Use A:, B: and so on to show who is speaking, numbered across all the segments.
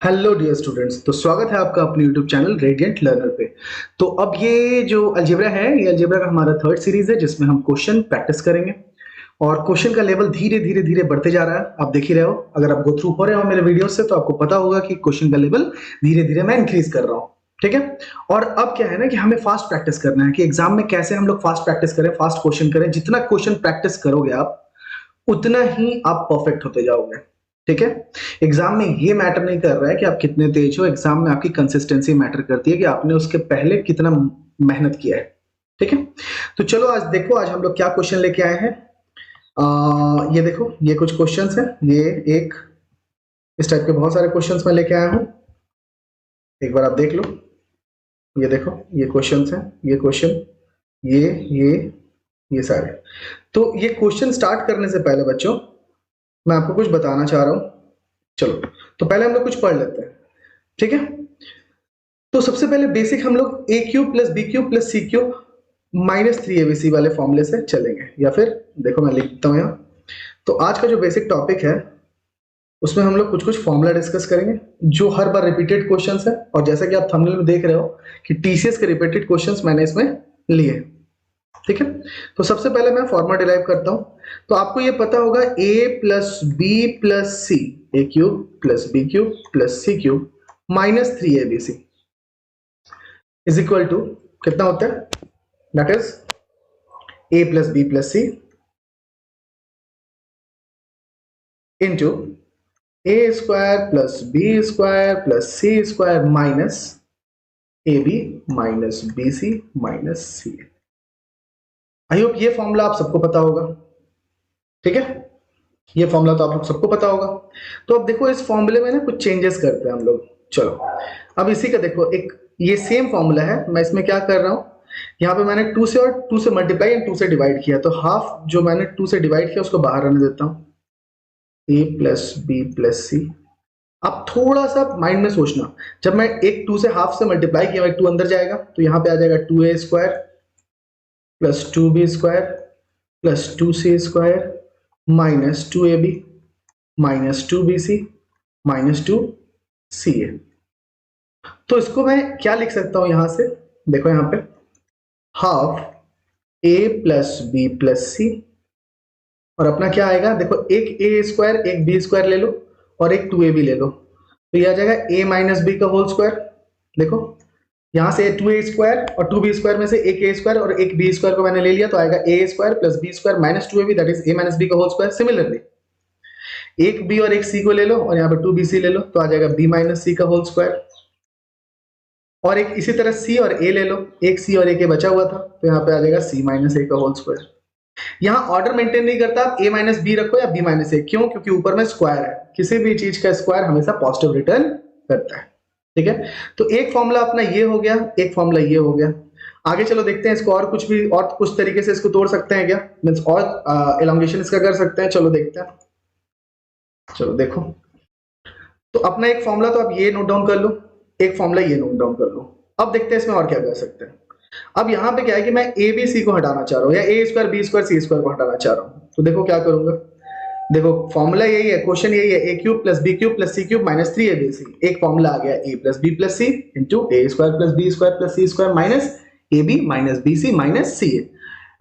A: Hello dear students. तो स्वागत है आपका अपने यूट्यूब चैनल रेडिएंट लर्नर पे। तो अब ये जो अलजेब्रा है, ये अलजेब्रा का हमारा थर्ड सीरीज है जिसमें हम क्वेश्चन प्रैक्टिस करेंगे और क्वेश्चन का लेवल धीरे धीरे धीरे बढ़ते जा रहा है। आप देख ही रहे हो, अगर आप गो थ्रू हो रहे हो मेरे वीडियो से तो आपको पता होगा कि क्वेश्चन का लेवल धीरे धीरे मैं इंक्रीज कर रहा हूँ। ठीक है। और अब क्या है ना कि हमें फास्ट प्रैक्टिस करना है कि एग्जाम में कैसे हम लोग फास्ट प्रैक्टिस करें, फास्ट क्वेश्चन करें। जितना क्वेश्चन प्रैक्टिस करोगे आप, उतना ही आप परफेक्ट होते जाओगे। ठीक है। एग्जाम में ये मैटर नहीं कर रहा है कि आप कितने तेज हो, एग्जाम में आपकी कंसिस्टेंसी मैटर करती है कि आपने उसके पहले कितना मेहनत किया है। ठीक है। तो चलो आज देखो, आज हम लोग क्या क्वेश्चन लेके आए हैं। ये देखो, ये कुछ क्वेश्चंस हैं। ये एक इस टाइप के बहुत सारे क्वेश्चंस मैं लेके आया हूं, एक बार आप देख लो। ये देखो, ये क्वेश्चंस हैं, ये क्वेश्चन, ये ये ये सारे। तो ये क्वेश्चन स्टार्ट करने से पहले बच्चों, मैं आपको कुछ बताना चाह रहा हूं। चलो, तो पहले हम लोग कुछ पढ़ लेते हैं। ठीक है। तो सबसे पहले बेसिक हम लोग A cube plus B cube plus C cube minus three ABC वाले फॉर्मूले से चलेंगे, या फिर देखो मैं लिख देता हूं यहाँ। तो आज का जो बेसिक टॉपिक है उसमें हम लोग कुछ कुछ फॉर्मूला डिस्कस करेंगे जो हर बार रिपीटेड क्वेश्चंस है, और जैसा कि आप थंबनेल में देख रहे हो कि टीसीएस के रिपीटेड क्वेश्चंस मैंने इसमें लिए। ठीक है। तो सबसे पहले मैं फॉर्मूला डिराइव करता हूं। तो आपको ये पता होगा ए plus B plus C, A cube plus B cube plus C cube minus three ABC is equal to कितना होता है, that is A plus B plus C into A square plus B square plus C square minus A B minus B C minus C. I hope ये formula आप सबको पता होगा। ठीक है। ये फॉर्मूला तो आप लोग सबको पता होगा। तो अब देखो, इस फॉर्मूले में ना कुछ चेंजेस करते हैं हम लोग। चलो, अब इसी का देखो, एक ये सेम फॉर्मूला है, मैं इसमें क्या कर रहा हूं, यहाँ पे मैंने 2 से और 2 से मल्टीप्लाई एंड 2 से डिवाइड किया, तो हाफ जो मैंने 2 से डिवाइड किया उसको बाहर रहने देता हूं, ए प्लस बी प्लस सी। अब थोड़ा सा माइंड में सोचना, जब मैं एक 2 से हाफ से मल्टीप्लाई किया, एक 2 अंदर जाएगा तो यहाँ पे आ जाएगा 2a square plus 2b square plus 2c square minus 2ab minus 2bc minus 2ca। तो इसको मैं क्या लिख सकता हूं यहां से, देखो यहाँ पे half a plus B plus सी, और अपना क्या आएगा, देखो एक ए स्क्वायर एक बी स्क्वायर ले लो और एक 2ab ले लो, तो ये आ जाएगा a माइनस बी का होल स्क्वायर। देखो यहां से 2a स्क्वायर और 2b स्क्वायर में से एक a स्क्वायर और एक b स्क्वायर को मैंने ले लिया, तो आएगा a square plus b square minus 2ab, that is a minus b का होल स्क्वायर। सिमिलरली एक b और एक c को ले लो और यहाँ पे 2bc ले लो, तो आ जाएगा b माइनस c का होल स्क्वायर। और एक इसी तरह c और a ले लो, एक c और a बचा हुआ था, तो यहाँ पे आ जाएगा c माइनस a का होल स्क्वायर। यहाँ ऑर्डर मेंटेन नहीं करता, आप a माइनस बी रखो या b माइनस a, क्यों? क्योंकि ऊपर में स्क्वायर है, किसी भी चीज का स्क्वायर हमेशा पॉजिटिव रिटर्न करता है। ठीक है। तो एक फॉर्मूला अपना ये हो गया, एक फॉर्मूला ये हो गया। आगे चलो देखते हैं इसको, और कुछ भी और कुछ तरीके से इसको तोड़ सकते हैं क्या, मीन्स और एलोंगेशन इसका कर सकते हैं। चलो देखते हैं। चलो देखो, तो अपना एक फॉर्मूला तो आप ये नोट डाउन कर लो, एक फॉर्मूला ये नोट डाउन कर लो। अब देखते हैं इसमें और क्या कर सकते हैं। अब यहाँ पे क्या है कि मैं ए बी सी को हटाना चाह रहा हूँ, या ए square B square C square को हटाना चाह रहा हूँ। तो देखो क्या करूंगा, देखो फॉर्मूला यही है, क्वेश्चन यही है, A cube plus B cube plus C cube minus three ABC. एक फॉर्मूला आ गया ए plus B plus C into A square plus B square plus C square minus A B minus B C minus C A.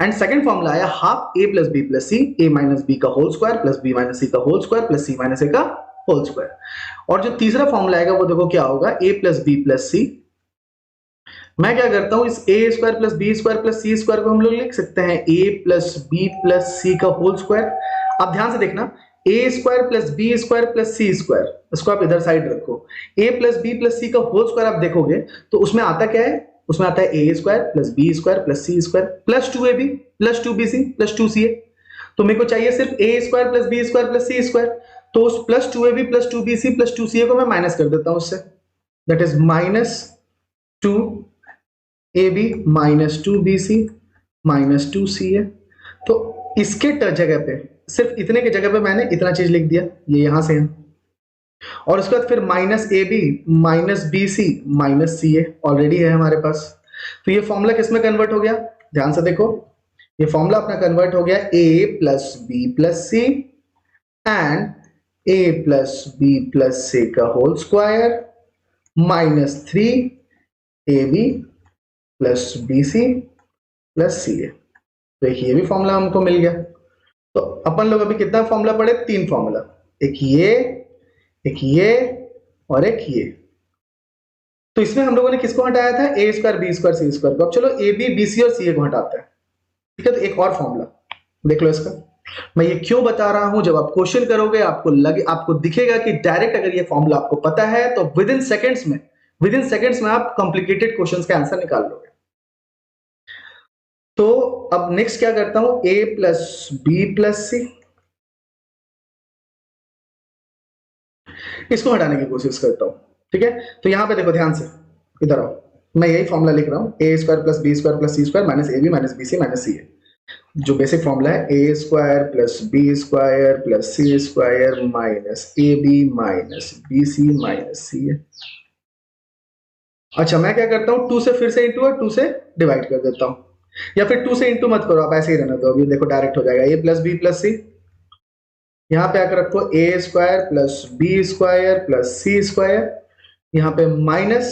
A: And second formula आया half A plus B plus C, A minus B का whole square plus B minus C का whole square plus C minus A का whole square. और जो तीसरा formula आएगा वो देखो क्या होगा, ए प्लस बी प्लस सी। मैं क्या करता हूं, इस a square plus B square plus C square को हम लोग लिख सकते हैं ए प्लस बी प्लस सी का होल स्क्वायर। अब ध्यान से देखना, a square plus B square plus C square, इसको आप इधर साइड रखो। ए प्लस बी प्लस सी का होल स्क्वायर आप देखोगे तो उसमें आता क्या है, उसमें आता है a square plus B square plus C square plus 2ab plus 2bc plus 2ca। तो मेरे को चाहिए सिर्फ a square plus B square plus C square, तो उस plus 2ab plus 2bc plus 2ca को मैं माइनस कर देता हूं उससे, that is minus 2ab minus 2bc minus 2ca। तो इसके जगह पे, सिर्फ इतने के जगह पे मैंने इतना चीज लिख दिया, ये यहां से है। और उसके बाद फिर minus A B minus B C minus C A already है हमारे पास। तो ये फॉर्मूला किसमें कन्वर्ट हो गया, ध्यान से देखो, ये फॉर्मूला अपना कन्वर्ट हो गया ए plus B plus c and a plus B plus सी का whole square minus 3 a b plus b c plus C a. देखिए ये भी फॉर्मूला हमको मिल गया। तो अपन लोग अभी कितना फॉर्मूला पढ़े? 3 फॉर्मूला, एक ये और एक ये। तो इसमें हम लोगों ने किसको हटाया था? ए square B square C square को। अब चलो ए बी बी सी और सी ए को हटाते हैं, ठीक है। तो एक और फॉर्मूला देख लो इसका। मैं ये क्यों बता रहा हूं, जब आप क्वेश्चन करोगे आपको दिखेगा कि डायरेक्ट अगर ये फॉर्मूला आपको पता है तो विद इन सेकेंड्स में आप कॉम्प्लिकेटेड क्वेश्चंस का आंसर निकाल लोगे। तो अब नेक्स्ट क्या करता हूं, ए प्लस बी प्लस सी, इसको हटाने की कोशिश करता हूं, ठीक है। तो यहां पे देखो ध्यान से, इधर आओ, मैं यही फॉर्मूला लिख रहा हूं, a square plus B square plus C square minus A B minus B C minus C a. जो बेसिक फॉर्मूला है, a square plus B square plus C square minus A B minus B C minus C a. अच्छा मैं क्या करता हूं, 2 से फिर से इंटू और 2 से डिवाइड कर देता हूं, या फिर 2 से इंटू मत करो, आप ऐसे ही रहने दो, अभी देखो डायरेक्ट हो जाएगा। A plus B plus c, यहाँ पे आकर रखो a square plus B square plus C square, यहाँ पे माइनस,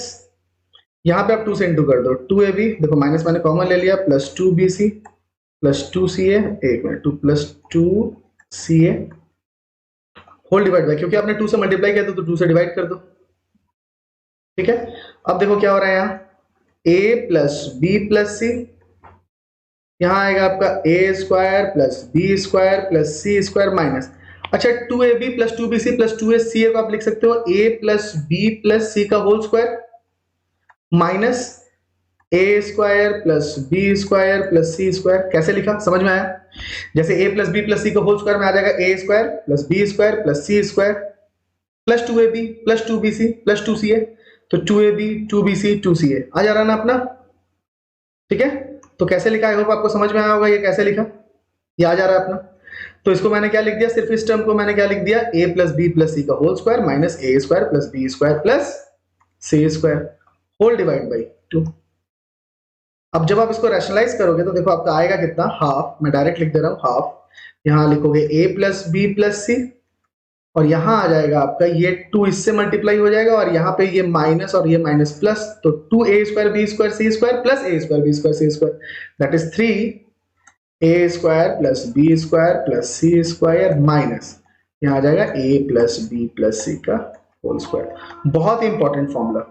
A: यहाँ पे आप 2 से इंटू कर दो, 2ab, देखो माइनस मैंने कॉमन ले लिया, प्लस 2bc प्लस 2ca, एक minute, 2 plus 2ca whole divide by, क्योंकि आपने 2 से मल्टीप्लाई किया तो 2 से डिवाइड कर दो, ठीक है। अब देखो क्या हो रहा है, यहाँ a plus B plus c, यहाँ आएगा आपका a square plus B square plus C square minus, अच्छा 2ab plus 2bc plus 2ca को आप लिख सकते हो a प्लस बी प्लस सी का होल स्क्वायर माइनस ए square plus B square plus सी स्क्वायर। कैसे लिखा, समझ में आया? जैसे a प्लस बी प्लस सी का होल स्क्वायर में आ जाएगा a square plus B square plus C square plus 2ab plus 2bc plus 2ca, तो 2ab 2bc 2ca आ जा रहा ना अपना, ठीक है। तो कैसे लिखा, आई होप आपको समझ में आया होगा ये कैसे लिखा, ये आ जा रहा है अपना। तो इसको मैंने क्या लिख दिया, सिर्फ इस टर्म को मैंने क्या लिख दिया, a प्लस बी प्लस सी का whole square minus A square plus B square plus C square whole divide by 2। अब जब आप इसको रैशनलाइज करोगे तो देखो आपका आएगा कितना, हाफ, मैं डायरेक्ट लिख दे रहा हूं हाफ, यहां लिखोगे a प्लस बी प्लस सी, और यहां आ जाएगा आपका ये 2 इससे मल्टीप्लाई हो जाएगा, और यहाँ पे ये माइनस और ये माइनस प्लस, तो 2a square B square C square plus A square B square C square, that is 3a square plus B square plus C square minus, यहाँ आ जाएगा a प्लस बी प्लस सी का whole square. बहुत ही important formula,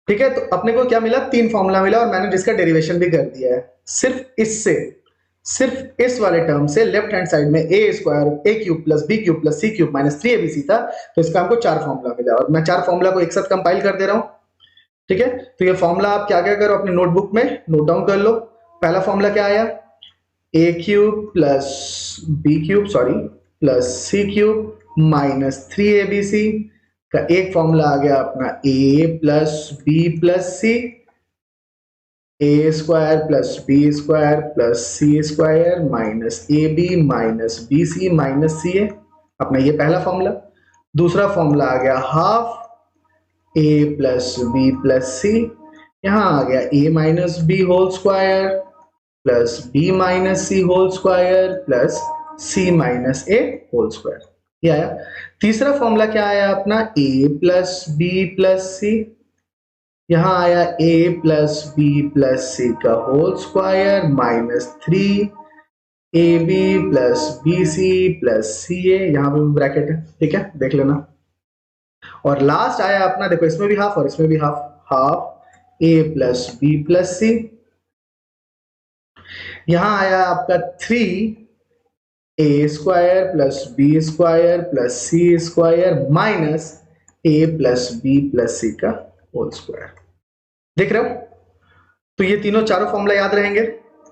A: ठीक है। तो अपने को क्या मिला, 3 फॉर्मूला मिला, और मैंने जिसका डेरिवेशन भी कर दिया है। सिर्फ इस वाले टर्म से लेफ्ट हैंड साइड में a square a cube plus B cube plus C cube minus 3abc था, तो इसका हमको 4 फॉर्मूला मिला, और मैं 4 फॉर्मूला को एक साथ कंपाइल कर दे रहा हूं, ठीक है। तो ये फॉर्मूला आप क्या क्या करो, अपनी नोटबुक में नोट डाउन कर लो। पहला फॉर्मूला क्या आया, a cube plus B cube plus C cube minus 3abc का एक फॉर्मूला आ गया अपना a plus B plus C, a square plus B square plus C square minus A B minus B C minus C a, अपना ये पहला formula. दूसरा formula आ गया हाफ ए प्लस बी प्लस सी, यहां आ गया a minus b whole square plus B minus c whole square plus C minus a whole square, ये आया। तीसरा फॉर्मूला क्या आया अपना, a plus B plus c, यहां आया a प्लस बी प्लस सी का whole square minus 3ab plus b c plus C a, यहां पे ब्रैकेट है, ठीक है, देख लेना। और लास्ट आया अपना, देखो इसमें भी हाफ और इसमें भी half a plus B plus c, यहां आया आपका 3a square plus B square plus C square minus a plus B plus सी का होल स्क्वायर, देख रहे हो। तो ये तीनों चारों फॉर्मूला याद रहेंगे।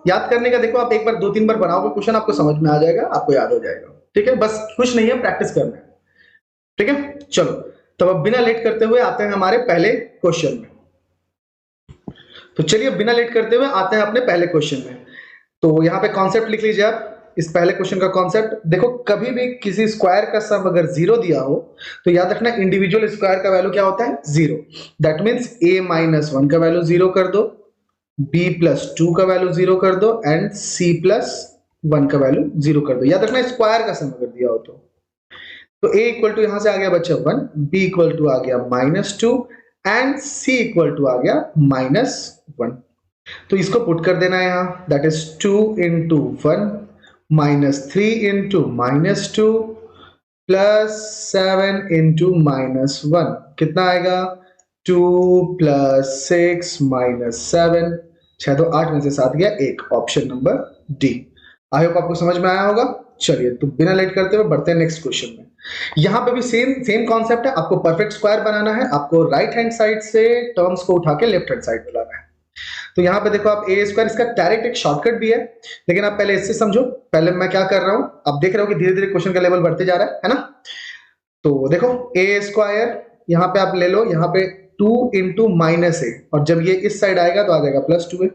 A: याद करने का देखो, आप एक बार 2-3 बार बनाओगे क्वेश्चन, आपको समझ में आ जाएगा, आपको याद हो जाएगा, ठीक है। बस कुछ नहीं है, प्रैक्टिस करना है, ठीक है। चलो तब अब बिना लेट करते हुए आते हैं हमारे पहले क्वेश्चन में। तो चलिए बिना लेट करते हुए आते हैं अपने पहले क्वेश्चन में। तो यहाँ पे कॉन्सेप्ट लिख लीजिए आप, इस पहले क्वेश्चन का कॉन्सेप्ट देखो, कभी भी किसी स्क्वायर का सम अगर 0 दिया हो तो याद रखना इंडिविजुअल स्क्वायर का वैल्यू क्या होता है, 0। दैट मीन्स a माइनस 1 का वैल्यू 0 कर दो, b प्लस 2 का वैल्यू 0 कर दो, एंड c प्लस 1 का वैल्यू 0 कर दो। याद रखना स्क्वायर का सम अगर दिया हो तो तो a इक्वल टू यहां से आ गया बच्चा 1, b इक्वल टू आ गया -2 एंड c इक्वल टू आ गया -1। तो इसको पुट कर देना है यहां, that is 2 into 1 -3 into -2 plus 7 into -1 कितना आएगा 2 + 6 - 7, 6 तो 8 में से 7 गया 1, ऑप्शन नंबर डी। आई होप आपको समझ में आया होगा। चलिए तो बिना लेट करते हुए बढ़ते हैं नेक्स्ट क्वेश्चन में। यहां पे भी सेम कॉन्सेप्ट है, आपको परफेक्ट स्क्वायर बनाना है, आपको राइट हैंड साइड से टर्म्स को उठा के लेफ्ट हैंड साइड में लाना है। तो यहाँ पे देखो आप ए स्क्वायर, इसका डायरेक्ट एक शॉर्टकट भी है, लेकिन आप पहले इससे समझो। पहले मैं क्या कर रहा हूं, आप देख रहे हो कि धीरे धीरे क्वेश्चन का लेवल बढ़ते जा रहा है ना। तो देखो ए स्क्वायर यहाँ पे आप ले लो, यहाँ पे 2 into -a, और जब ये इस साइड आएगा तो आ जाएगा +2a।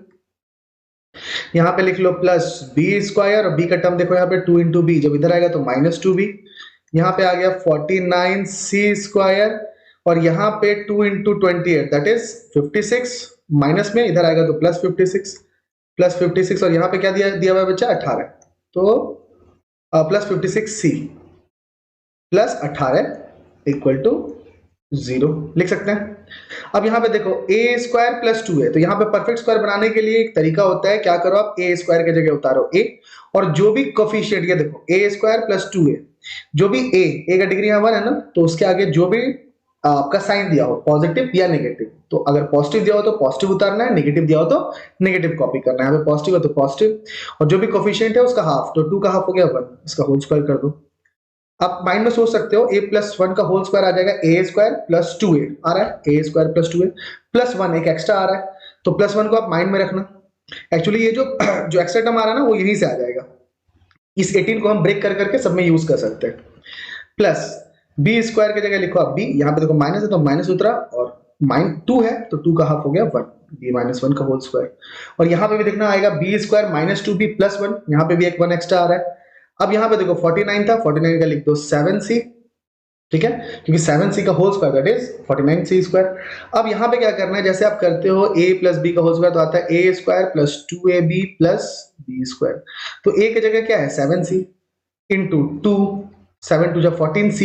A: यहाँ पे लिख लो प्लस बी स्क्वायर, और बी का टर्म देखो यहाँ पे 2 into b, जब इधर आएगा तो -2b। यहाँ पे आ गया 49c स्क्वायर, और यहाँ पे 2 into 28 दैट इज 56, माइनस में इधर आएगा तो +56 और यहाँ पे क्या दिया हुआ है बच्चा 18, तो +56c प्लस 18 इक्वल टू 0 लिख सकते हैं। अब यहाँ पे देखो a स्क्वायर प्लस 2 है, तो यहाँ पे परफेक्ट स्क्वायर बनाने के लिए एक तरीका होता है, क्या करो आप a स्क्वायर की जगह उतारो a, और जो भी कोफिशिएंट, ये देखो a स्क्वायर प्लस 2a, जो भी a का डिग्री यहाँ 1 है ना, तो उसके आगे जो भी आपका साइन दिया हो पॉजिटिव या नेगेटिव, तो अगर पॉजिटिव दिया हो तो पॉजिटिव उतारना है, नेगेटिव दिया हो तो नेगेटिव कॉपी करना है। यहाँ पे पॉजिटिव है तो पॉजिटिव, और जो भी कोफिशिएंट है उसका हाफ, तो 2 का हाफ हो गया 1, इसका होल स्क्वायर कर दो। आप माइंड में सोच सकते हो a + 1 का होल स्क्वायर आ जाएगा a स्क्वायर प्लस 2a आ रहा है, a square plus 2a plus 1 एक एक्स्ट्रा आ रहा है, तो +1 को आप माइंड में रखना। एक्चुअली ये जो एक्स्ट्रा टर्म आ रहा है ना, वो यहीं से आ जाएगा। इस 18 को हम ब्रेक कर करके सब में यूज कर सकते हैं। प्लस b स्क्वायर की जगह लिखो आप b, यहाँ पे देखो माइनस है तो माइनस उतरा, और -2 है तो 2 का हाफ हो गया 1, b - 1 का होल स्क्वायर। और यहाँ पे भी देखना आएगा b स्क्वायर -2b प्लस 1, यहाँ पे भी एक 1 एक्स्ट्रा आ रहा है। अब यहाँ पे देखो 49 था, 49 का लिख दो 7c, ठीक है, क्योंकि 7c का whole square that is 49c square. अब यहाँ पे क्या करना है, जैसे आप करते हो a + b का होल स्क्वायर, तो आता है a square plus 2ab plus b square. तो a की जगह क्या है 7c इंटू 2, 7 2 14c,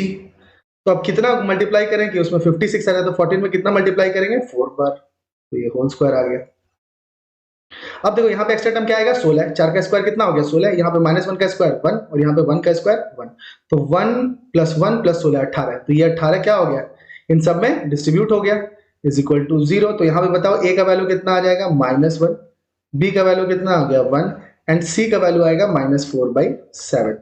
A: तो अब कितना मल्टीप्लाई करें कि उसमें 56 आ रहा है, तो 14 में कितना मल्टीप्लाई करेंगे 4 बार, तो ये होल स्क्वायर आ गया। अब देखो यहाँ पे एक्स्ट्रा टर्म क्या आएगा 16, 4 का स्क्वायर कितना हो गया 16, यहाँ पे -1 का स्क्वायर 1, और यहाँ पे 1 का स्क्वायर 1, तो 1 + 1 + 16 18, तो ये 18 क्या हो गया, इन सब में डिस्ट्रीब्यूट हो गया, इज इक्वल टू 0। तो यहाँ पे बताओ a का वैल्यू कितना आ जाएगा -1, b का वैल्यू कितना आ गया 1, एंड c का वैल्यू आएगा -4/7।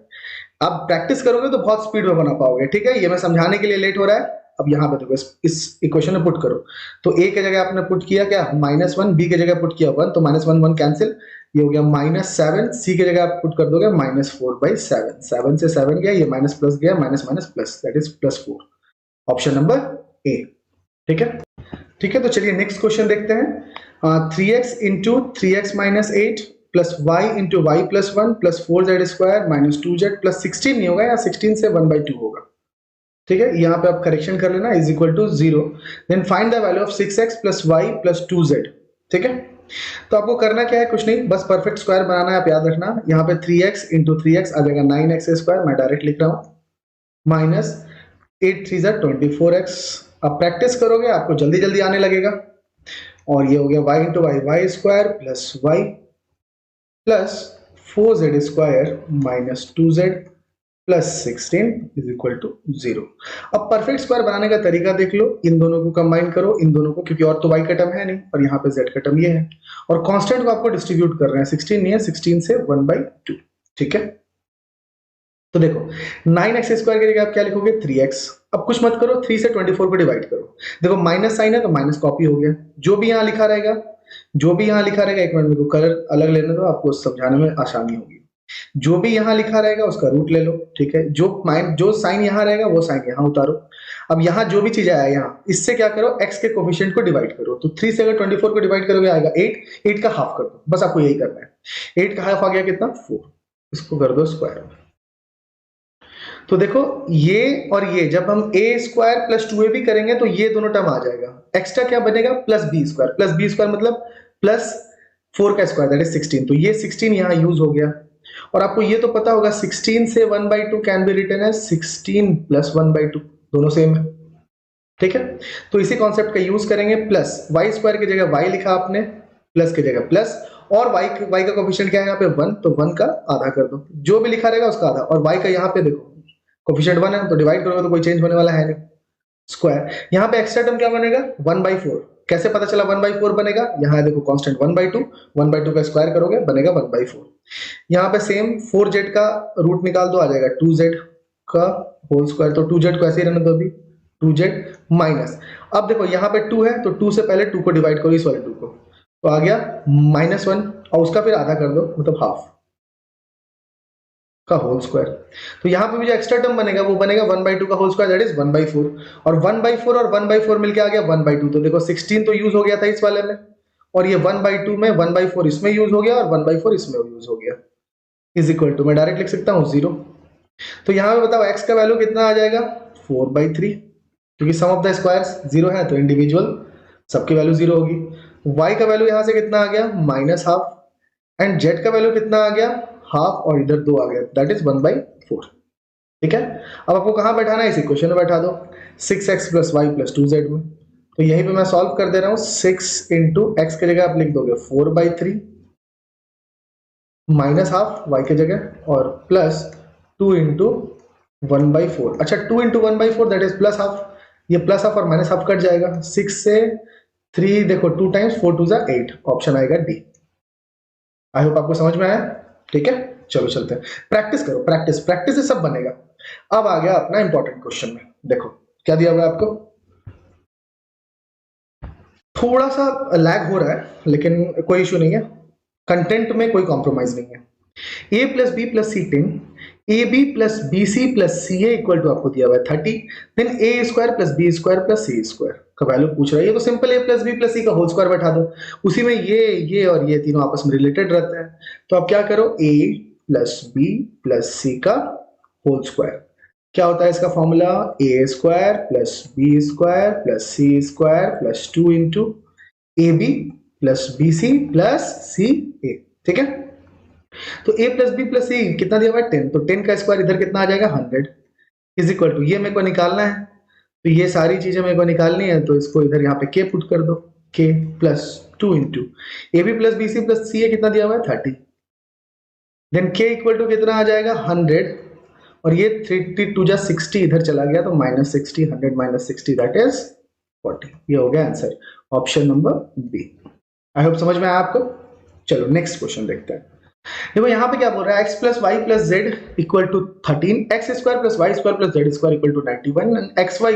A: अब प्रैक्टिस करोगे तो बहुत स्पीड में बना पाओगे, ठीक है, ये मैं समझाने के लिए लेट हो रहा है। अब यहाँ पे देखो इस इक्वेशन में पुट करो, तो a की जगह आपने पुट किया क्या -1, b की जगह पुट किया 1, तो -1 1 कैंसिल, ये हो गया -7, c की जगह आप पुट कर दोगे -4/7, 7 से 7 गया, ये माइनस प्लस गया, minus minus plus, that is +4, option number A, ठीक है। ठीक है, तो चलिए नेक्स्ट क्वेश्चन देखते हैं। 3x into 3x - 8 plus y into y + 1 plus 4z² - 2z plus 16 नहीं होगा, या 16 से 1/2 होगा, ठीक है, यहाँ पे आप करेक्शन कर लेना, is equal to 0, then find the value of 6x + y + 2z, ठीक है। तो आपको करना क्या है, कुछ नहीं, बस परफेक्ट स्क्वायर बनाना है, आप याद रखना। यहाँ पे 3x into 3x आ जाएगा 9x², मैं डायरेक्ट लिख रहा हूँ, -8 3 = 24x। अब प्रैक्टिस करोगे आपको जल्दी जल्दी आने लगेगा, और ये हो गया y into y² plus y plus 4z² - 2z plus 16 is equal to 0। अब परफेक्ट स्क्वायर बनाने का तरीका देख लो, इन दोनों को कंबाइन करो, इन दोनों को, क्योंकि और तो y का टर्म है नहीं, और यहाँ पे z का टर्म ये है, और कांस्टेंट को आपको डिस्ट्रीब्यूट कर रहे हैं, 16 नहीं है, 16 से 1/2, ठीक है। तो देखो 9x² की जगह आप क्या लिखोगे 3x। अब कुछ मत करो, 3 से 24 को डिवाइड करो, देखो माइनस साइन है तो माइनस कॉपी हो गया, जो भी यहाँ लिखा रहेगा, एक मिनट मेरे को कलर अलग लेने दो, आपको समझाने में आसानी होगी। जो भी यहाँ लिखा रहेगा उसका रूट ले लो, ठीक है, जो साइन यहाँ रहेगा वो साइन यहाँ उतारो। अब यहाँ जो भी चीज आया यहाँ, इससे क्या करो x के कोफिशिएंट को डिवाइड करो, तो 3 से अगर 24 को डिवाइड करोगे आएगा 8, 8 का हाफ कर दो, बस आपको यही करना है। 8 का हाफ आ गया कितना 4, इसको कर दो स्क्वायर। तो देखो ये और ये जब हम a² + 2ab करेंगे तो ये दोनों टर्म आ जाएगा, एक्स्ट्रा क्या बनेगा +b² मतलब +4 का स्क्वायर दैट इज 16, तो ये 16 यहाँ यूज हो गया। और आपको ये तो पता होगा 16 से 1/2 can be written as 16 plus 1/2, दोनों सेम है, ठीक है। तो इसी कॉन्सेप्ट का यूज करेंगे, प्लस वाई स्क्वायर की जगह वाई लिखा आपने, प्लस की जगह प्लस, और वाई का कोफिशिएंट क्या है यहाँ पे 1, तो 1 का आधा कर दो, जो भी लिखा रहेगा उसका आधा, और वाई का यहाँ पे देखो कोफिशिएंट 1 है तो डिवाइड करोगे तो कोई चेंज होने वाला है नहीं, स्क्वायर। यहाँ पे एक्स्ट्रा टर्म क्या बनेगा 1/4, कैसे पता चला 1/4 बनेगा, यहाँ देखो कांस्टेंट 1/2, 1/2 का स्क्वायर करोगे बनेगा 1/4। यहाँ पे सेम 4z का रूट निकाल दो, आ जाएगा 2z का होल स्क्वायर, तो 2z को ऐसे ही रहने दो अभी, 2z माइनस, अब देखो यहाँ पे 2 है तो 2 से पहले 2 को डिवाइड करो, इस वाले 2 को, तो आ गया -1, और उसका फिर आधा कर दो, मतलब हाफ का होल स्क्वायर। तो यहाँ पे भी जो एक्स्ट्रा टर्म बनेगा वो बनेगा 1/2 का होल स्क्वायर, दैट इज 1/4, और 1/4 और 1/4 मिलके आ गया 1/2, तो देखो 16 तो यूज हो गया था इस वाले में, और ये 1/2 में 1/4 इसमें यूज हो गया और 1/4 इसमें यूज हो गया, इज इक्वल टू, मैं डायरेक्ट लिख सकता हूँ 0। तो यहाँ पे बताओ x का वैल्यू कितना आ जाएगा 4/3, क्योंकि सम ऑफ द स्क्वायर्स 0 है तो इंडिविजुअल सबकी वैल्यू 0 होगी। y का वैल्यू यहाँ से कितना आ गया -12, एंड z का वैल्यू कितना आ गया हाफ, और इधर 2 आ गया, दैट इज 1/4, ठीक है। अब आपको कहाँ बैठाना है, इस इक्वेशन में बैठा दो, 6x + y + 2z में, तो यहीं पे मैं सॉल्व कर दे रहा हूँ, 6 × x की जगह आप लिख दोगे 4/3 -12 y की जगह, और प्लस 2 × 1/4, अच्छा 2 × 1/4 दैट इज +12, ये +12 और -12 कट जाएगा, 6 से 3 देखो 2 टाइम्स 4 2 = 8, ऑप्शन आएगा डी। आई होप आपको समझ में आया, ठीक है। चलो चलते हैं, प्रैक्टिस करो, प्रैक्टिस प्रैक्टिस से सब बनेगा। अब आ गया अपना इंपॉर्टेंट क्वेश्चन में, देखो क्या दिया हुआ है आपको, थोड़ा सा लैग हो रहा है लेकिन कोई इशू नहीं है, कंटेंट में कोई कॉम्प्रोमाइज नहीं है। a + b + c 10, ab + bc + ca equal to आपको दिया हुआ है 30, देन a² + b² + c² का वैल्यू पूछ रहा है, ये तो सिंपल a + b + c का होल स्क्वायर बैठा दो, उसी में ये और ये तीनों आपस में रिलेटेड रहते हैं, तो आप क्या करो a + b + c का होल स्क्वायर, क्या होता है इसका formula, a² + b² + c² + 2 × ab + bc + ca, ठीक है। तो a + b + c कितना दिया हुआ है 10, तो 10 का स्क्वायर इधर कितना आ जाएगा 100, इज इक्वल टू, ये मेरे को निकालना है, तो ये सारी चीजें मेरे को निकालनी है, तो इसको इधर यहाँ पे k पुट कर दो, k + 2 × ab + bc + ca कितना दिया हुआ है 30, देन k इक्वल टू कितना आ जाएगा 100, और ये 32 × 60 इधर चला गया, तो -60, 100 - 60 दैट इज 40, ये हो गया answer, option number B. I hope समझ में आया आपको। चलो नेक्स्ट क्वेश्चन देखते हैं, देखो यहाँ पे क्या बोल रहा है, x + y + z = 13, x² + y² + z² = 91, and xz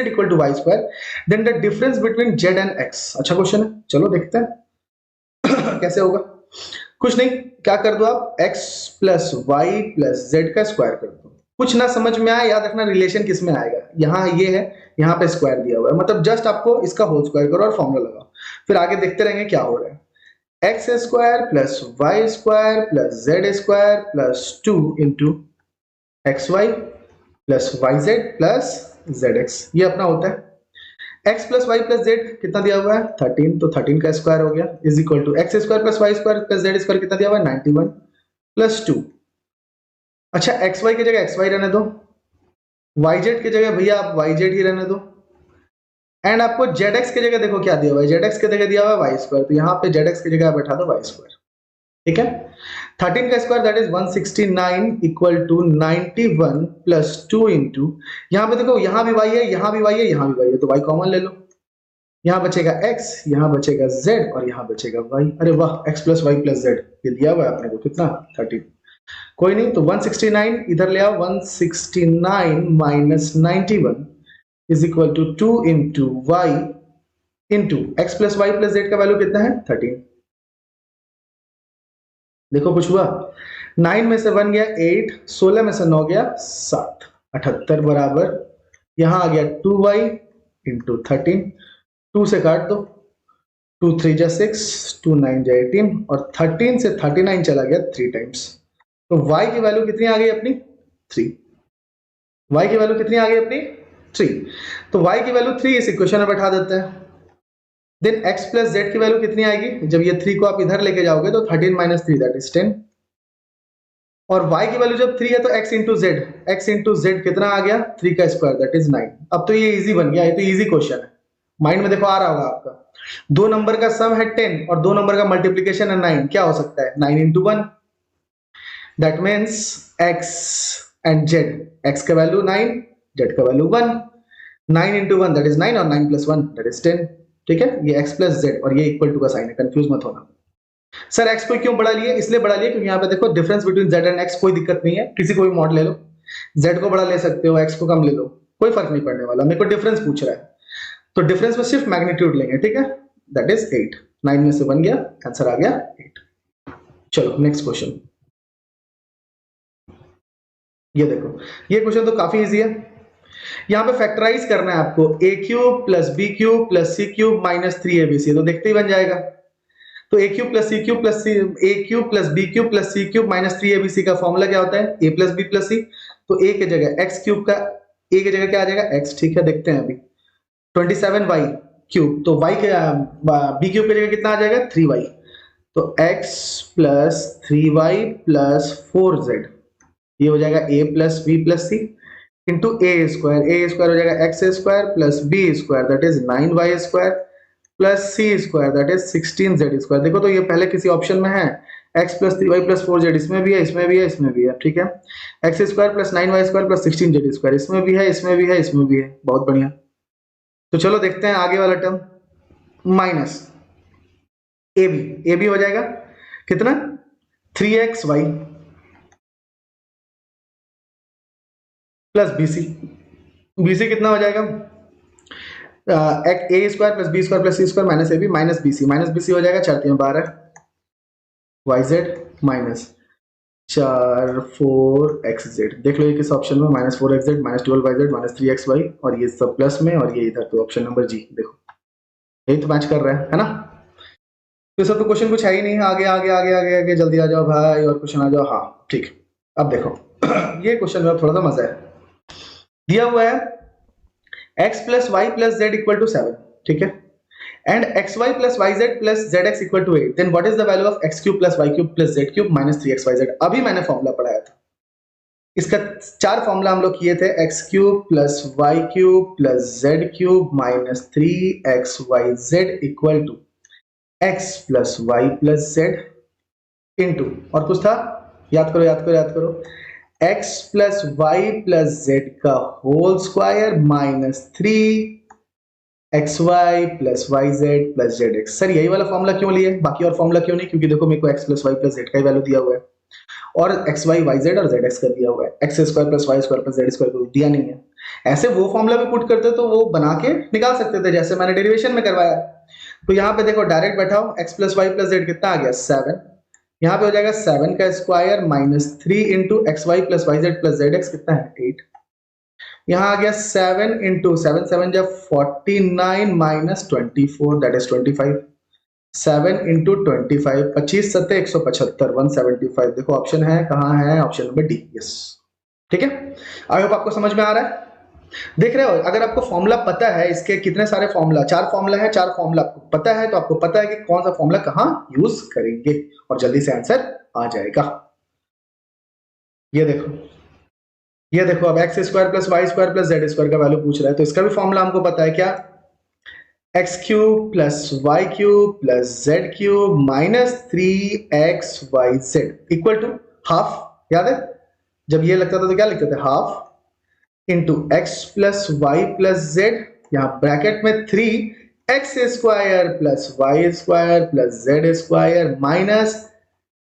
A: = y², then the difference between z and x। अच्छा क्वेश्चन है, चलो देखते हैं कैसे होगा। कुछ नहीं, क्या कर दो आप x + y + z का स्क्वायर कर दो, कुछ ना समझ में आया, याद रखना रिलेशन किस में आएगा, यहाँ ये है, यहाँ पे स्क्वायर दिया हुआ है, मतलब जस्ट आपको इसका होल स्क्वायर करो और फॉर्मूला लगाओ, फिर आगे देखते रहेंगे क्या हो रहा है। x² + y² + z² + 2 × xy + yz + zx, ये अपना होता है। x + y + z कितना दिया हुआ है 13, तो 13 का स्क्वायर हो गया, is equal to x² + y² + z² कितना दिया हुआ है 91 + 2। अच्छा xy की जगह xy रहने दो, yz की जगह भैया आप yz ही रहने दो, एंड आपको zx की जगह देखो क्या दिया हुआ है, zx की जगह दिया हुआ है y², तो यहाँ पे zx की जगह बैठा दो y², ठीक है। 13 का square that is 169 equal to 91 + 2 × यहाँ पे देखो, यहाँ भी y है, यहाँ भी y है, यहाँ भी y है, तो y कॉमन ले लो, यहाँ बचेगा x, यहाँ बचेगा z, और यहाँ बचेगा y, अरे वाह, x + y + z ये दिया हुआ है अपने को कितना 13, कोई नहीं, तो 169 इधर ले आओ, 169 - 91 is equal to 2 × y × x + y + z का वैल्यू कितना है 13, देखो कुछ हुआ, 9 में से 1 गया 8, 16 में से 9 गया 7, 78 बराबर, यहां आ गया 2y × 13, 2 से काट दो, 2 3 = 6, 2 9 = 18, और 13 से 39 चला गया 3 टाइम्स, तो y की वैल्यू कितनी आ गई अपनी 3, y की वैल्यू कितनी आ गई अपनी 3, तो y की वैल्यू 3 इस इक्वेशन में बैठा देते हैं, देन x + z की वैल्यू कितनी आएगी, जब ये 3 को आप इधर लेके जाओगे तो 13 - 3 दैट इज 10, और y की वैल्यू जब 3 है तो x इंटू जेड कितना आ गया 3 का स्क्वायर दैट इज 9। अब तो ये इजी बन गया, ये तो इजी क्वेश्चन है, माइंड में देखो आ रहा होगा आपका। दो नंबर का सम है 10 और दो नंबर का मल्टीप्लीकेशन है 9, क्या हो सकता है 9 into 1, that means x and z, x का वैल्यू 9, z का वैल्यू 1, 9 इंटू 1 दैट इज 9 और 9 प्लस 1 दैट इज 10। ठीक है, ये x प्लस z और ये इक्वल टू का साइन है, कंफ्यूज मत होना। सर x को क्यों बढ़ा लिए, इसलिए बढ़ा लिए क्योंकि यहाँ पे देखो difference between z and x कोई दिक्कत नहीं है, किसी को भी मॉड ले लो, z को बड़ा ले सकते हो, x को कम ले लो, कोई फर्क नहीं पड़ने वाला, मेरे को डिफरेंस पूछ रहा है तो डिफरेंस में सिर्फ मैग्नीट्यूड लेंगे। ठीक है, दैट इज 8, 9 में से 1 गया, आंसर आ गया 8। चलो नेक्स्ट क्वेश्चन, ये देखो, ये क्वेश्चन तो काफी इजी है। यहाँ पे फैक्टराइज करना है आपको, a cube plus B cube plus C cube minus 3abc, तो देखते ही बन जाएगा। तो a cube plus C cube plus C, a cube plus B cube plus C cube minus 3abc का फॉर्मूला क्या होता है, a plus B plus C, तो a की जगह x क्यूब का, a की जगह क्या आ जाएगा x। ठीक है, देखते हैं अभी 27y क्यूब, तो y के b क्यूब की जगह कितना आ जाएगा 3y, तो x plus 3y plus 4z, ये हो जाएगा a plus B plus C into A square हो जाएगा X square plus B square that is 9y square plus C square that is 16z square. देखो तो ये पहले किसी ऑप्शन में है, x plus 3y plus 4z, इसमें भी है, इसमें भी है, इसमें भी है। ठीक है, X square plus 9y square plus 16z square, इसमें भी है, इसमें भी है, इसमें भी है, बहुत बढ़िया। तो चलो देखते हैं आगे वाला टर्म, माइनस ए बी हो जाएगा कितना 3xy प्लस बीसी कितना हो जाएगा a square plus B square plus C square minus b c हो जाएगा 4 3 12 yz माइनस 4 देख लो ये किस ऑप्शन में, minus 4xz minus 12yz minus 3xy, और ये सब प्लस में और ये इधर, तो ऑप्शन नंबर जी देखो यही तो मैच कर रहा है ना। तो सब तो क्वेश्चन कुछ है ही नहीं, आगे आगे आगे आगे आगे जल्दी आ जाओ भाई, और क्वेश्चन आ जाओ। हाँ ठीक, अब देखो ये क्वेश्चन में थोड़ा सा मजा है, दिया हुआ है x plus Y plus Z equal to 7, ठीक है, and X Y plus Y Z plus Z X equal to 8, then what is the value of X cube plus Y cube plus Z cube minus 3xyz। अभी मैंने formula पढ़ाया था, इसका 4 formula हम लोग किए थे, X cube plus Y cube plus Z cube minus 3xyz equal to X plus Y plus Z into, और कुछ था, याद करो याद करो याद करो, x plus Y plus Z का whole square minus 3xy plus Y Z plus Z x. Sir यही वाला फॉर्मूला क्यों लिए, बाकी और फॉर्मूला क्यों नहीं, क्योंकि देखो मेरे को x plus Y plus Z का ही वैल्यू दिया हुआ है और एक्स वाई वाई जेड और जेड एक्स का दिया हुआ है, X square plus Y square plus Z square को दिया नहीं है। ऐसे वो फॉर्मूला भी पुट करते तो वो बना के निकाल सकते थे, जैसे मैंने डेरिवेशन में करवाया। तो यहाँ पे देखो डायरेक्ट बैठाओ, x plus Y plus Z कितना आ गया 7, यहाँ पे हो जाएगा 7 का square minus 3 into X Y plus Y Z plus Z X कितना है 8, यहाँ आ गया 7 इंटू 7 7 जब 49 माइनस 24 दैट इज 25, 7 इंटू 25 25 सत्ते 175 175, देखो ऑप्शन है कहाँ है, ऑप्शन नंबर डी, यस। ठीक है, आई होप आपको समझ में आ रहा है। देख रहे हो, अगर आपको फॉर्मूला पता है, इसके कितने सारे फॉर्मूला, 4 फॉर्मूला है, 4 फॉर्मूला आपको पता है, तो आपको पता है कि कौन सा फॉर्मूला कहां यूज करेंगे और जल्दी से आंसर आ जाएगा। ये देखो अब X square plus Y square plus Z square का वैल्यू पूछ रहा है, तो इसका भी फॉर्मूला हमको पता है क्या, X cube plus Y cube plus Z cube minus 3xyz equal to half, याद है जब ये लगता था तो क्या लिखते थे half into x plus Y plus Z, यहाँ ब्रैकेट में 3x square plus Y square plus Z square minus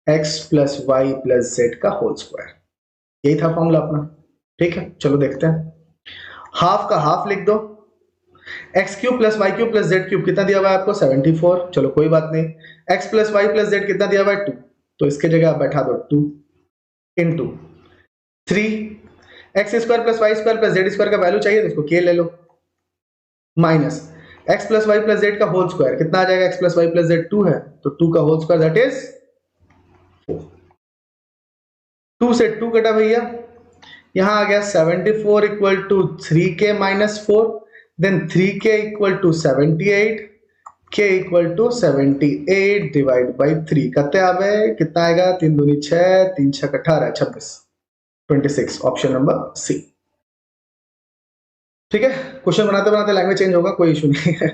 A: x plus Y plus Z का होल स्क्वायर, यही था फॉर्मूला अपना। ठीक है, चलो देखते हैं, हाफ का हाफ लिख दो, X cube plus Y cube plus Z cube कितना दिया हुआ है आपको 74, चलो कोई बात नहीं, X plus Y plus Z कितना दिया हुआ है 2, तो इसके जगह आप बैठा दो 2 into 3 x square plus Y square plus Z square का वैल्यू चाहिए तो इसको के ले लो, minus x plus Y plus Z का होल स्क्वायर कितना आ जाएगा, x plus Y plus z 2 है तो 2 का होल स्क्वायर दैट इज 4, 2 से 2 कटा भैया, यहां आ गया 74 equal to 3k minus 4, then 3k equal to 78 k equal to 78 divide by 3 कते आवे कितना आएगा 3 दूनी 6 3 6 18 26 26 ऑप्शन नंबर सी। ठीक है, क्वेश्चन बनाते बनाते लैंग्वेज चेंज होगा, कोई इशू नहीं है।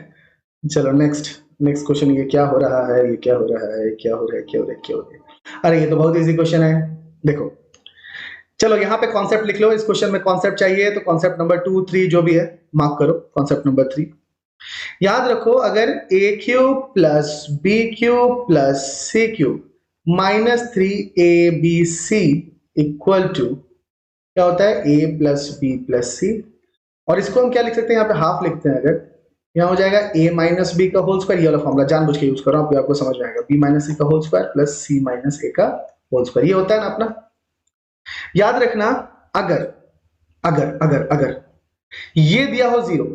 A: चलो नेक्स्ट नेक्स्ट क्वेश्चन, ये क्या हो रहा है, ये क्या हो रहा है, क्या हो रहा है, क्या हो रहा है, क्या हो रहा है। अरे ये तो बहुत इजी क्वेश्चन है, देखो चलो यहाँ पे कॉन्सेप्ट लिख लो, इस क्वेश्चन में कॉन्सेप्ट चाहिए तो कॉन्सेप्ट नंबर 2 3 जो भी है मार्क करो, कॉन्सेप्ट नंबर 3। याद रखो अगर a cube plus B cube plus C cube minus 3abc equal to क्या होता है a प्लस बी प्लस सी, और इसको हम क्या लिख सकते हैं, यहाँ पे हाफ लिखते हैं, अगर यहाँ हो जाएगा a माइनस बी का होल स्क्वायर, ये वाला फॉर्मूला जानबूझ के यूज कर रहा हूँ, आपको समझ में आएगा, b माइनस सी का whole square plus c minus a का होल स्क्वायर, ये होता है ना अपना। याद रखना अगर अगर अगर अगर ये दिया हो 0,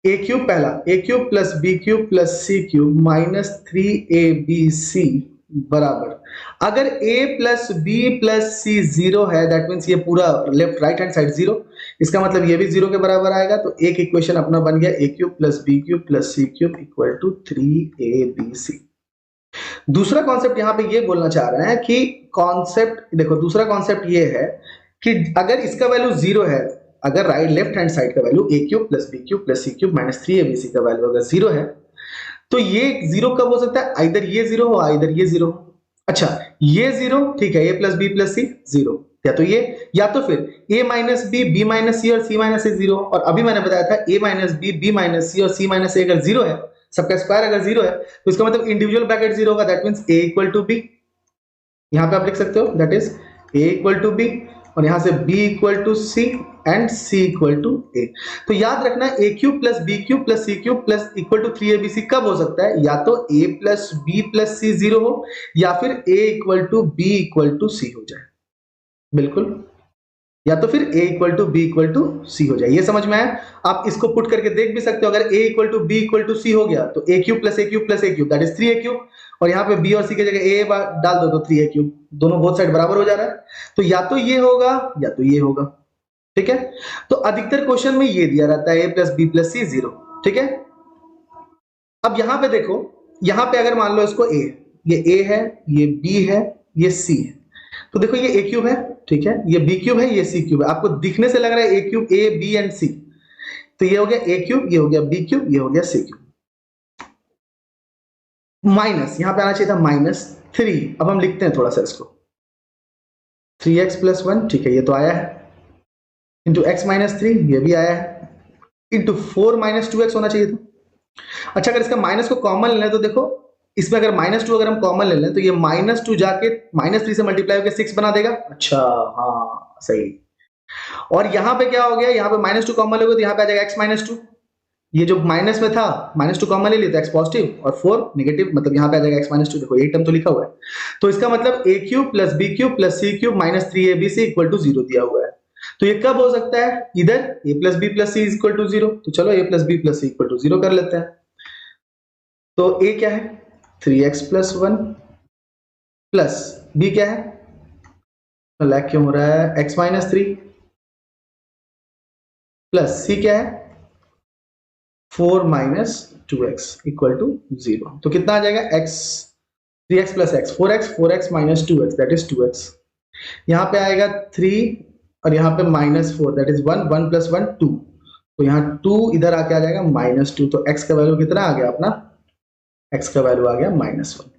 A: ए क्यूब पहला a cube plus B cube plus C cube minus 3abc बराबर, अगर a प्लस बी प्लस सी 0 है, दैट मीन्स ये पूरा लेफ्ट राइट हैंड साइड 0, इसका मतलब ये भी 0 के बराबर आएगा, तो एक इक्वेशन अपना बन गया a cube plus B cube plus C cube equal to 3abc। दूसरा कॉन्सेप्ट यहाँ पे ये बोलना चाह रहे हैं कि कॉन्सेप्ट देखो, दूसरा कॉन्सेप्ट ये है कि अगर इसका वैल्यू 0 है, अगर राइट लेफ्ट हैंड साइड का value a cube plus B cube plus C cube minus 3abc का वैल्यू अगर 0 है, तो ये 0 कब हो सकता है, आइदर ये 0 हो आइदर ये 0 हो। अच्छा ये 0 ठीक है, a प्लस बी प्लस सी 0, या तो ये या तो फिर a माइनस बी माइनस सी और c माइनस सी 0, और अभी मैंने बताया था a माइनस बी माइनस सी और c माइनस a अगर 0 है, सबका स्क्वायर अगर 0 है, तो इसका मतलब इंडिविजुअल ब्रैकेट 0 होगा, that means a equal to b, यहां पे आप लिख सकते हो that is a equal to b, और यहां से b equal to c and c equal to a। तो याद रखना a cube plus B cube plus C cube plus equal to 3abc कब हो सकता है, या तो a प्लस बी प्लस सी 0 हो, या फिर a equal to B equal to c हो जाए, बिल्कुल, या तो फिर a equal to B equal to c हो जाए, ये समझ में आया। आप इसको पुट करके देख भी सकते हो, अगर a equal to B equal to c हो गया तो a cube plus a cube plus a cube that is 3a cube, और यहाँ पे b और c की जगह a डाल दो तो 3a क्यूब, दोनों बोथ साइड बराबर हो जा रहा है, तो या तो ये होगा या तो ये होगा। ठीक है, तो अधिकतर क्वेश्चन में ये दिया रहता है a प्लस बी प्लस सी 0। ठीक है, अब यहां पे देखो, यहां पे अगर मान लो इसको a, ये a है, ये b है, ये c है, तो देखो ये a क्यूब है, ठीक है, ये b क्यूब है, ये c क्यूब है, आपको दिखने से लग रहा है a cube a b and c, तो ये हो गया a क्यूब, ये हो गया b क्यूब, ये हो गया c क्यूब, माइनस यहां पे आना चाहिए था -3, अब हम लिखते हैं थोड़ा सा इसको, 3x प्लस 1, ठीक है ये तो आया है, इंटू x माइनस 3 ये भी आया है, इंटू 4 माइनस 2x होना चाहिए था। अच्छा अगर इसका माइनस को कॉमन ले लें तो देखो, इसमें अगर -2 अगर हम कॉमन ले लें तो ये -2 जाके -3 से मल्टीप्लाई होकर 6 बना देगा। अच्छा हाँ सही, और यहां पे क्या हो गया, यहां पे -2 कॉमन लोगे तो यहां पे आ जाएगा x -2, ये जो माइनस में था -2 कॉमन ले लिया तो x पॉजिटिव और 4 नेगेटिव, मतलब यहां पे आ जाएगा x -2, देखो ये टर्म तो लिखा हुआ है, तो इसका मतलब a cube plus B cube plus C cube minus 3abc equal to 0 दिया हुआ है, तो ये कब हो सकता है, इधर a plus B plus C equal to 0, तो चलो a plus B plus C equal to 0 कर लेते हैं, तो a क्या है 3x प्लस 1 प्लस b क्या है, लैग क्यों हो रहा है, x माइनस 3 प्लस c क्या है 4 माइनस 2x इक्वल टू 0, तो कितना आ जाएगा x 3x plus x 4x minus 2x that is 2x, यहाँ पे आएगा 3 और यहाँ पे -4 दैट इज 1 1 प्लस 1 2, तो यहाँ 2 इधर आके आ जाएगा -2, तो x का वैल्यू कितना आ गया अपना, x का वैल्यू आ गया -1।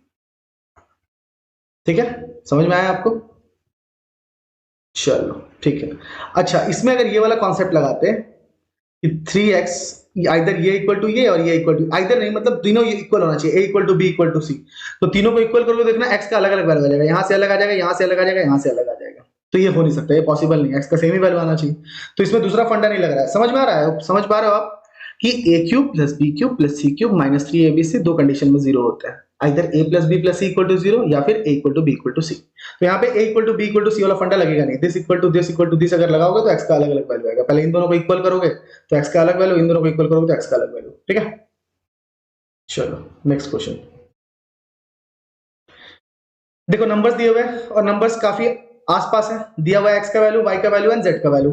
A: ठीक है, समझ में आया आपको, चलो ठीक है। अच्छा इसमें अगर ये वाला कॉन्सेप्ट लगाते हैं कि 3x आइदर ये इक्वल टू ये और ये इक्वल टू, आइदर नहीं मतलब तीनों ये इक्वल होना चाहिए, a equal to B equal to c, तो तीनों को इक्वल करोगे देखना x का अलग अलग वैल्यू आ जाएगा, यहां से अलग आ जाएगा, यहां से अलग आ जाएगा, यहां से अलग आ जाएगा, तो ये हो नहीं सकता, ये पॉसिबल नहीं है, x का सेम ही वैल्यू आना चाहिए, तो इसमें दूसरा फंडा नहीं लग रहा है, समझ में आ रहा है, समझ पा रहे हो आप कि a cube plus B cube plus C cube minus 3abc दो कंडीशन में 0 होता है, either a plus B plus C equal to 0 या फिर a equal to B equal to c, तो यहाँ पे a equal to B equal to c वाला फंडा लगेगा नहीं, दिस इक्वल टू दिस अगर लगाओगे तो x का अलग अलग वैल्यू आएगा, पहले इन दोनों को इक्वल करोगे तो x का अलग वैल्यू, इन दोनों को इक्वल करोगे तो x का अलग वैल्यू। ठीक है, चलो नेक्स्ट क्वेश्चन, देखो नंबर्स दिए हुए और नंबर्स काफी आसपास है, दिया हुआ है x का वैल्यू y का वैल्यू एंड z का वैल्यू,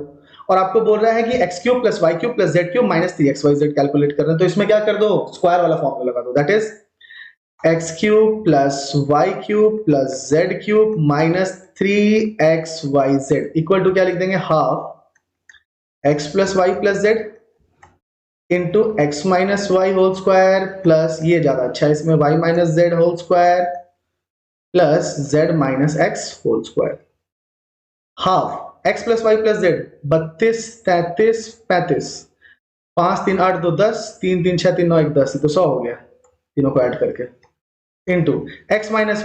A: और आपको बोल रहा है कि x cube plus Y cube plus Z cube minus 3xyz calculate करना है, तो इसमें क्या कर दो, स्क्वायर वाला फॉर्मूला लगा दो, that is x cube plus Y cube plus Z cube minus 3xyz equal to क्या लिख देंगे, half x plus Y plus Z into x minus y whole square plus, ये ज्यादा अच्छा है इसमें, y minus z whole square plus z minus x whole square, half x plus Y plus z 32 33 35 5 3 8 2 10 3 3 6 3 9 1 10, तो 100 हो गया तीनों को ऐड करके, इंटू एक्स माइनस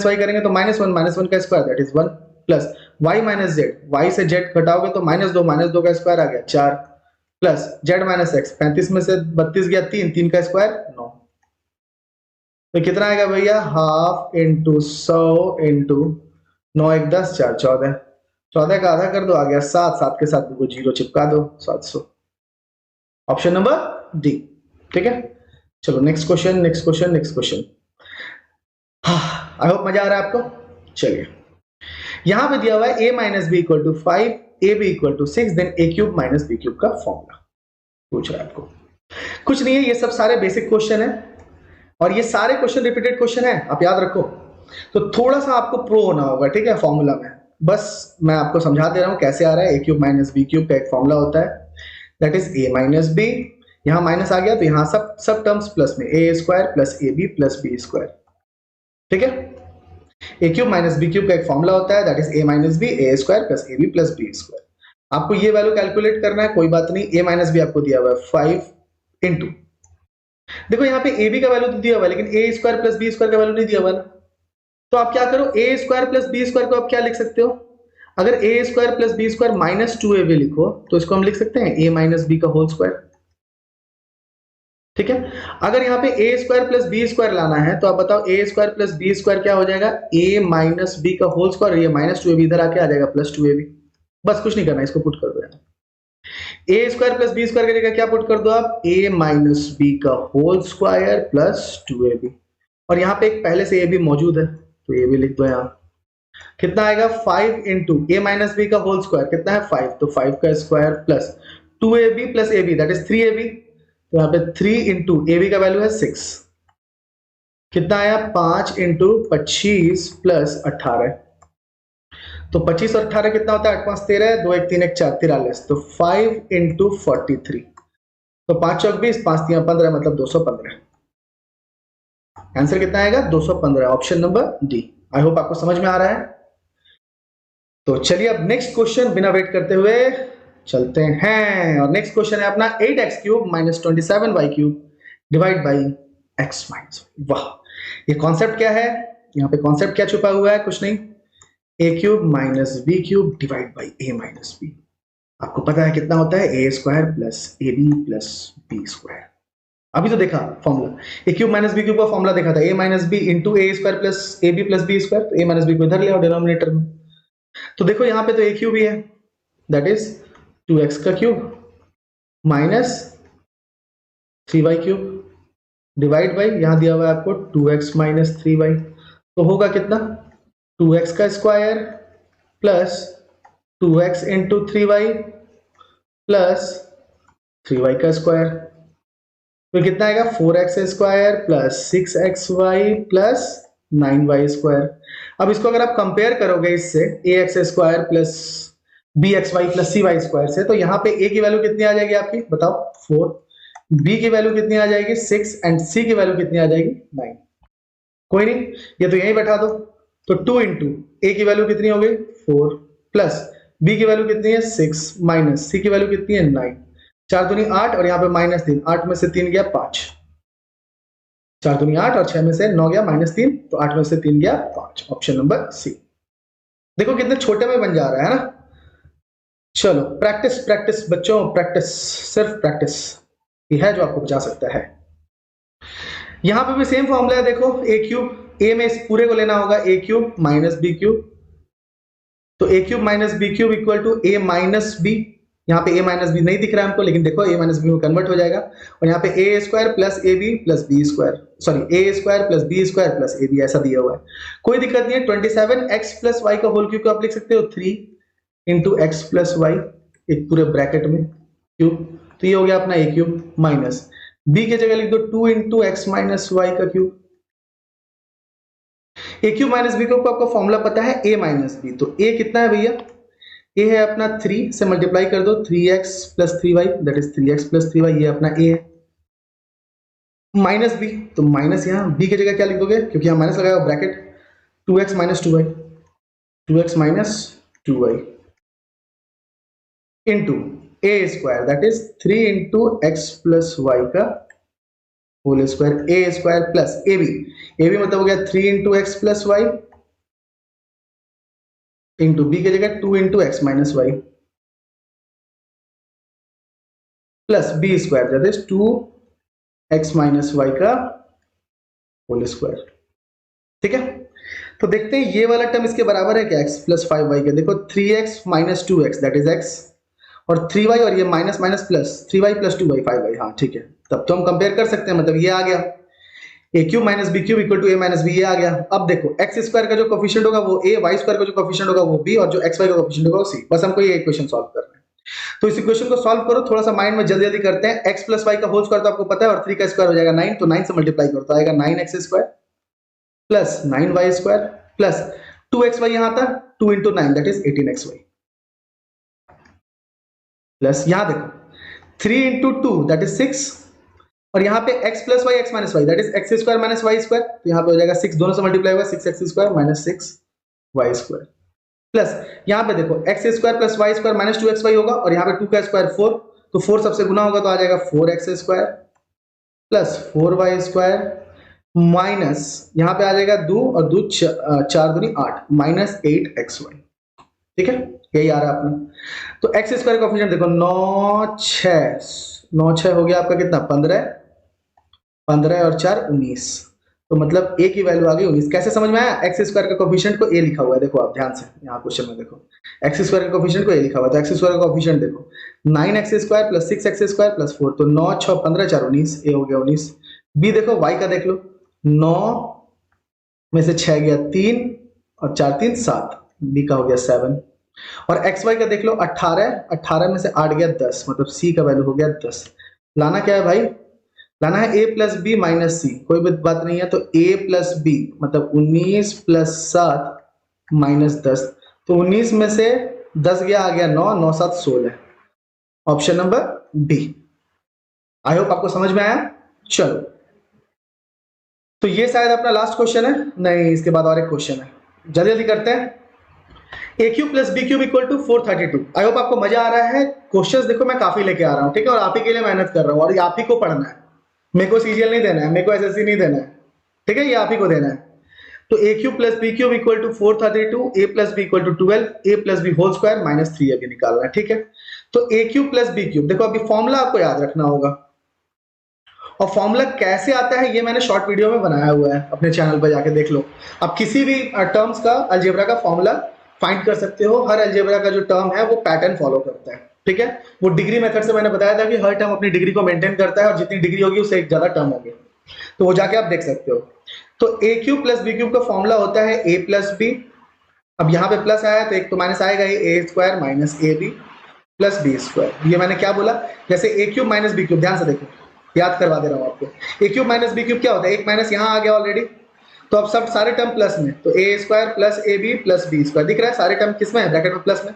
A: वाई करेंगे तो माइनस वन का square that is 1 plus Y minus Z, Y से जेड घटाओगे तो माइनस दो का स्क्वायर आ गया 4 प्लस जेड माइनस एक्स, 35 में से 32 गया 3 का स्क्वायर 9, तो कितना आएगा भैया, हाफ इंटू 100 इंटू 9 1 10 4 14, 14 का आधा कर दो आ गया 7, 7 के साथ को जीरो चिपका दो 700, ऑप्शन नंबर डी, ठीक है। चलो नेक्स्ट क्वेश्चन, आई होप मजा आ रहा है आपको। चलिए यहां पे दिया हुआ है a minus b equal to 5 a b equal to 6 then a cube minus b cube का फॉर्मूला पूछ रहा है आपको। कुछ नहीं है, ये सब सारे बेसिक क्वेश्चन है और ये सारे क्वेश्चन रिपीटेड क्वेश्चन है, आप याद रखो। तो थोड़ा सा आपको प्रो होना होगा, ठीक है, फॉर्मूला में। बस मैं आपको समझा दे रहा हूं कैसे आ रहा है। a cube minus b cube का एक फॉर्मूला होता है, that is a minus b, यहां माइनस आ गया तो यहां सब टर्म्स प्लस में a square plus a b plus B square, ठीक है। a cube minus b cube का एक फॉर्मूला होता है, that is a minus b a square plus a b plus B square. आपको ये वैल्यू कैलकुलेट करना है, कोई बात नहीं। a माइनस बी आपको दिया हुआ है 5 इंटू, देखो यहाँ पे ए बी का वैल्यू तो दिया हुआ है लेकिन a square plus B square का वैल्यू नहीं दिया हुआ ना, तो आप क्या करो, a square plus B square को आप क्या लिख सकते हो, अगर a square plus B square minus 2ab लिखो तो इसको हम लिख सकते हैं a माइनस बी का होल स्क्वायर, ठीक है। अगर यहाँ पे a square plus B square लाना है तो आप बताओ a square plus B square क्या हो जाएगा, a माइनस बी का होल स्क्वायर, ये माइनस 2ab इधर आके आ जाएगा प्लस 2ab, बस कुछ नहीं करना, इसको पुट कर दो यार। ए स्क्वायर प्लस बी स्क्वायर की जगह क्या पुट कर दो आप, a माइनस बी का होल स्क्वायर प्लस 2ab, और यहाँ पे एक पहले से a भी मौजूद है तो ये भी लिख दो यहाँ। कितना आएगा 5 इंटू ए माइनस बी का होल स्क्वायर कितना है 5, तो 5 का square plus 2ab plus ab that is 3ab, तो यहाँ पे 3 इंटू ab का वैल्यू है 6, कितना आया 5 इंटू 25 प्लस 18, तो 25 और 18 कितना होता है, 8 5 13, 2 1 3 1 4 43, तो 5 इंटू 43, तो 5 चौक 20 5 3 15 मतलब 215, आंसर कितना आएगा 215, ऑप्शन नंबर डी। आई होप आपको समझ में आ रहा है। तो चलिए अब नेक्स्ट क्वेश्चन बिना वेट करते हुए चलते हैं, और नेक्स्ट क्वेश्चन है अपना 8x cube minus 27y cube divide by x minus. वाह, ये कॉन्सेप्ट क्या है, यहाँ पे कॉन्सेप्ट क्या छुपा हुआ है, कुछ नहीं, a cube minus b cube divide by a minus b. आपको पता है कितना होता है, a square plus a b plus B square. अभी तो देखा formula, a cube minus b cube का फॉर्मूला देखा था, a minus b into A square plus a b plus B square, तो a माइनस बी को इधर ले आओ डिनोमिनेटर में। तो देखो यहाँ पे तो a क्यूब ही है, दैट इज 2x का cube minus 3y cube divide by, यहां दिया हुआ है आपको 2x माइनस 3y, तो होगा कितना 2x का square plus 2x into 3y plus 3y का स्क्वायर, तो कितना आएगा 4x square plus 6xy plus 9y square. अब इसको अगर आप कंपेयर करोगे इससे ax square plus bxy plus cy square से, तो यहाँ पे a की वैल्यू कितनी आ जाएगी आपकी, बताओ 4, b की वैल्यू कितनी आ जाएगी 6 एंड c की वैल्यू कितनी आ जाएगी 9। कोई नहीं, ये तो यहीं बैठा दो, तो 2 इंटू a की वैल्यू कितनी हो गई 4 प्लस b की वैल्यू कितनी है 6 माइनस c की वैल्यू कितनी है 9, 4 दूनी 8 और यहाँ पे माइनस 3, 8 में से 3 गया 5, 4 दूनी 8 और 6 में से 9 गया -3, तो 8 में से 3 गया 5, ऑप्शन नंबर सी। देखो कितने छोटे में बन जा रहा है ना। चलो प्रैक्टिस प्रैक्टिस बच्चों, प्रैक्टिस, सिर्फ प्रैक्टिस ही है जो आपको बचा सकता है। यहां पे भी सेम फॉर्मूला है, देखो a क्यूब, a में इस पूरे को लेना होगा a cube minus b cube, तो a cube minus b cube equal to a minus b, यहाँ पे a माइनस बी नहीं दिख रहा है हमको, लेकिन देखो a माइनस बी में कन्वर्ट हो जाएगा, और यहाँ पे a square plus a b plus B square, sorry a square plus B square plus a b ऐसा दिया हुआ है, कोई दिक्कत नहीं है। 27x प्लस वाई का होल क्यूब को आप लिख सकते हो 3 इंटू एक्स प्लस वाई एक पूरे ब्रैकेट में क्यूब, तो ये हो गया अपना ए क्यूब माइनस बी की जगह लिख दो 2 इंटू एक्स माइनस वाई का क्यूब। ए क्यूब माइनस बी क्यूब को आपको फॉर्मूला पता है ए माइनस बी, तो ए कितना है भैया, ए है अपना 3 से मल्टीप्लाई कर दो 3x plus 3y that is 3x plus 3y, ये अपना ए है। माइनस बी, तो माइनस यहाँ बी की जगह क्या लिख दोगे, क्योंकि यहाँ माइनस लगाया bracket 2x minus 2y, 2x minus 2y into A square that is 3 into x plus y का whole square, a square plus a b मतलब हो गया 3 into x plus y into b की जगह 2 into x minus y plus B square that is 2 x minus Y का whole square. ठीक है, तो देखते हैं ये वाला टर्म इसके बराबर है क्या, x प्लस 5y के, देखो 3x minus 2x that is x और 3y और ये minus minus plus 3y plus 2y 5y, हाँ ठीक है, तब तो हम कंपेयर कर सकते हैं, मतलब ये आ गया a cube minus b cube equal to a minus b, ये आ गया। अब देखो एक्स स्क्वायर का जो कोफिशिएंट होगा वो a, y स्क्वायर का जो कोफिशिएंट होगा वो b और जो xy का कोफिशिएंट होगा वो c, बस हमको ये इक्वेशन सॉल्व करना है। तो इस इक्वेशन को सॉल्व करो, थोड़ा सा माइंड में जल्दी जल्दी करते हैं। x प्लस वाई का होल स्क्वायर तो आपको पता है और 3 का स्क्वायर हो जाएगा 9, तो 9 से मल्टीप्लाई करो तो आएगा 9x square plus 9y square plus 2xy यहां था 2 into 9 that is 18xy plus यहां देखो 3 इंटू 2 दैट इज 6 और यहाँ पे x plus y x minus y that is x square minus y square, तो यहाँ पे हो जाएगा 6, दोनों से मल्टीप्लाई होगा 6x square minus 6y square plus यहाँ पे देखो x square plus Y square minus 2xy होगा और यहाँ पे 2 का स्क्वायर 4, तो 4 सबसे गुना होगा तो आ जाएगा 4x square plus 4y square minus यहाँ पे आ जाएगा 2 और 2 4 दूनी 8 माइनस 8xy। ठीक है, यही आ रहा है अपना। तो एक्स स्क्वायर का कोफिशिएंट देखो 9 6 हो गया आपका कितना 15 और 4 19, तो मतलब a की वैल्यू आ गई 19। कैसे समझ में आया, एक्स स्क्वायर का कोफिशिएंट को a लिखा हुआ है, देखो आप ध्यान से यहाँ क्वेश्चन में देखो एक्स स्क्वायर का कोफिशिएंट को a लिखा हुआ है, तो एक्स स्क्वायर का कोफिशिएंट देखो 9x square plus 6x square plus 4, तो 9 6 15 4 19, a हो गया 19। b देखो y का देख लो 9 में से 6 गया 3 और 4 3 7, b का हो गया 7 और xy का देख लो 18 में से 8 गया 10, मतलब c का वैल्यू हो गया 10। लाना क्या है भाई, लाना है a प्लस बी माइनस सी, कोई भी बात नहीं है, तो a प्लस बी मतलब 19 प्लस 7 माइनस 10, तो 19 में से 10 गया आ गया 9, 9 7 16, ऑप्शन नंबर डी। आई होप आपको समझ में आया। चलो, तो ये शायद अपना लास्ट क्वेश्चन है, नहीं इसके बाद और एक क्वेश्चन है, जल्दी जल्दी करते हैं। A cube plus B cube equal to 432। I hope आपको मजा आ रहा है। क्वेश्चंस देखो मैं काफी लेके आ रहा हूँ, ठीक है, और आप ही के लिए मेहनत कर रहा हूँ और आप ही को पढ़ना है, मेरे को सीजीएल नहीं देना है, मेरे को एसएससी नहीं देना है, ठीक है, ये आप ही को देना है। तो a cube plus B cube equal to 432, a plus b equal to 12, a plus b whole square minus 3 अभी निकालना है, ठीक है। तो a cube plus B cube, देखो अभी फॉर्मूला आपको याद रखना होगा, और फॉर्मूला कैसे आता है ये मैंने शॉर्ट वीडियो में बनाया हुआ है, अपने चैनल पर जाके देख लो। आप किसी भी टर्म्स का अलजेब्रा का फॉर्मूला फाइंड कर सकते हो, हर अलजेब्रा का जो टर्म है वो पैटर्न फॉलो करता है, ठीक है। वो डिग्री मेथड से मैंने बताया था कि हर टर्म अपनी डिग्री को मेंटेन करता है और जितनी डिग्री होगी उससे एक ज्यादा टर्म होंगे, तो वो जाके आप देख सकते हो। तो a cube plus B cube का फॉर्मूला होता है ए प्लस बी, अब यहाँ पे प्लस आया तो एक तो माइनस आएगा ही, a square minus A b plus B square. ये मैंने क्या बोला, जैसे a cube minus b cube, ध्यान से देखो, याद करवा दे रहा हूँ आपको। A cube minus b cube क्या होता है, एक माइनस यहाँ आ गया ऑलरेडी, तो अब सब सारे टर्म प्लस में, तो a square plus a b plus B square दिख रहा है, सारे टर्म किस में है, ब्रैकेट में प्लस में।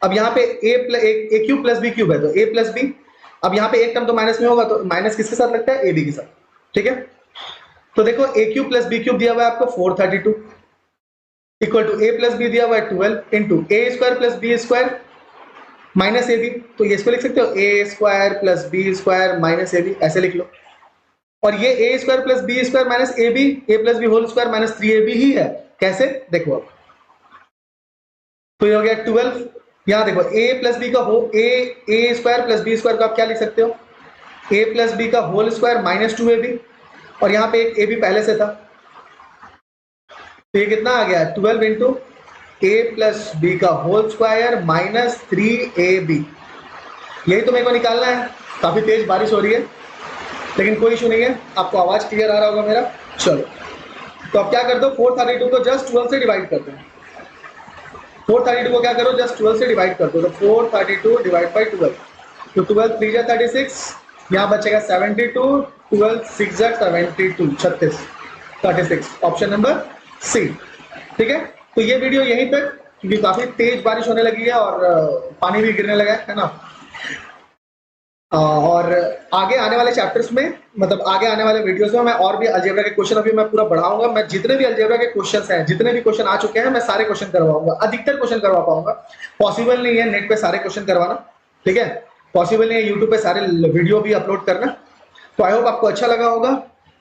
A: अब यहाँ पे ए क्यूब प्लस बी क्यूब है तो ए प्लस बी, अब यहाँ पे एक टर्म तो माइनस में होगा, तो माइनस किसके साथ लगता है, ए बी के साथ, ठीक है। तो देखो a cube plus B cube दिया हुआ है आपको 432 equal to a plus b दिया हुआ है 12 इंटू ए square plus B square minus ए बी, तो ये इसको लिख सकते हो a square plus B square minus A b, ऐसे लिख लो। और ये a square plus B square minus A b, a plus b whole square minus 3ab ही है, कैसे देखो अब, तो ये हो गया 12। यहाँ देखो ए प्लस बी का हो a square plus B square को आप क्या लिख सकते हो, ए प्लस बी का होल स्क्वायर माइनस 2ab, और यहाँ पे एक ए बी पहले से था, तो ये कितना आ गया 12 इंटू ए प्लस बी का होल स्क्वायर माइनस 3ab। यही तो मेरे को निकालना है। काफी तेज बारिश हो रही है लेकिन कोई इशू नहीं है, आपको आवाज क्लियर आ रहा होगा मेरा। चलो, तो अब क्या कर दो, 432 को जस्ट 12 से डिवाइड करते हैं, 432 को क्या करो, जस्ट 12 से डिवाइड कर दो, तो 432 डिवाइड बाई 12, तो 12 3 जा 36, यहाँ बचेगा 72, 12 6 जा 72, 36, 36, ऑप्शन नंबर सी। ठीक है, तो ये वीडियो यहीं तक, क्योंकि काफी तेज बारिश होने लगी है और पानी भी गिरने लगा है ना। और आगे आने वाले चैप्टर्स में, मतलब आगे आने वाले वीडियोस में मैं और भी अलजेब्रा के क्वेश्चन अभी मैं पूरा बढ़ाऊंगा। मैं जितने भी अलजेब्रा के क्वेश्चंस हैं, जितने भी क्वेश्चन आ चुके हैं, मैं सारे क्वेश्चन करवाऊंगा, अधिकतर क्वेश्चन करवा पाऊंगा। पॉसिबल नहीं है नेट पे सारे क्वेश्चन करवाना, ठीक है, पॉसिबल नहीं है यूट्यूब पे सारे वीडियो भी अपलोड करना। तो आई होप आपको अच्छा लगा होगा।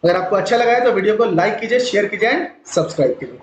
A: अगर आपको अच्छा लगा है तो वीडियो को लाइक कीजिए, शेयर कीजिए एंड सब्सक्राइब कीजिए।